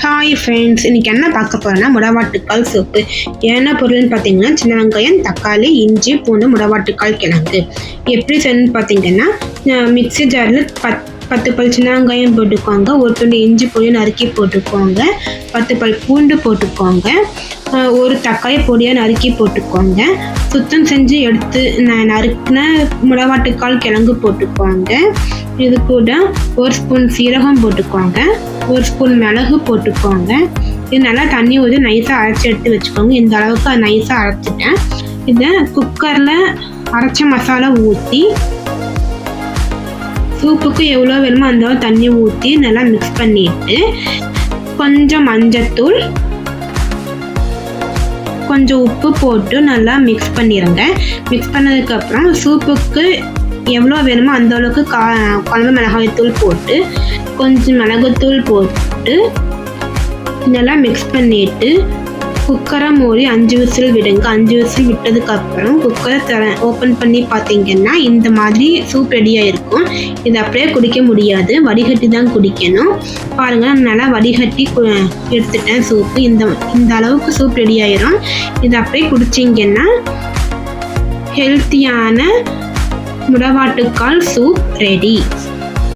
Hi friends, இன்றைக்கி என்ன பார்க்க போகிறோன்னா முடவாட்டுக்கால் சூப்பு. என்ன பொருள்னு பார்த்தீங்கன்னா சின்ன வெங்காயம், தக்காளி, இஞ்சி, பூண்டு, முடவாட்டுக்கால் கிழங்கு. எப்படி செய்யணும்னு பார்த்தீங்கன்னா மிக்ஸி ஜாரில் 10 பல் சின்ன வெங்காயம் போட்டுக்கோங்க, ஒரு துண்டு இஞ்சி பொடி நறுக்கி போட்டுக்கோங்க, 10 பல் பூண்டு போட்டுக்கோங்க, ஒரு தக்காளி பொடியாக நறுக்கி போட்டுக்கோங்க, சுத்தம் செஞ்சு எடுத்து நறுக்கின முடவாட்டுக்கால் கிழங்கு போட்டுக்கோங்க. இது கூட ஒரு ஸ்பூன் சீரகம் போட்டுக்கோங்க, ஒரு ஸ்பூன் மிளகு போட்டுக்கோங்க. இது நல்லா தண்ணி ஊற்றி நைஸாக அரைச்சி எடுத்து வச்சுக்கோங்க. இந்த அளவுக்கு நைஸாக அரைச்சிட்டேன். இதை குக்கரில் அரைச்ச மசாலா ஊற்றி சூப்புக்கு எவ்வளோ வேணுமோ அந்த தண்ணி ஊற்றி நல்லா மிக்ஸ் பண்ணிட்டு கொஞ்சம் மஞ்சத்தூள், கொஞ்சம் உப்பு போட்டு நல்லா மிக்ஸ் பண்ணிடுங்க. மிக்ஸ் பண்ணதுக்கப்புறம் சூப்புக்கு எவ்வளோ வேணுமோ அந்த அளவுக்கு குழம்பு மிளகாய்த்தூள் போட்டு கொஞ்சம் மிளகுத்தூள் போட்டு நல்லா மிக்ஸ் பண்ணிவிட்டு குக்கரை மூடி 5 விசில் விடுங்க. 5 விசில் விட்டதுக்கப்புறம் குக்கரை ஓப்பன் பண்ணி பார்த்தீங்கன்னா இந்த மாதிரி சூப் ரெடியாக இருக்கும். இது அப்படியே குடிக்க முடியாது, வடிகட்டி தான் குடிக்கணும். பாருங்கள், நல்லா வடிகட்டி எடுத்துட்டேன் சூப்பு. இந்த அளவுக்கு சூப் ரெடி ஆயிரும். இது அப்படியே குடிச்சிங்கன்னா ஹெல்த்தியான முடவாட்டுக்கால் சூப் ரெடி.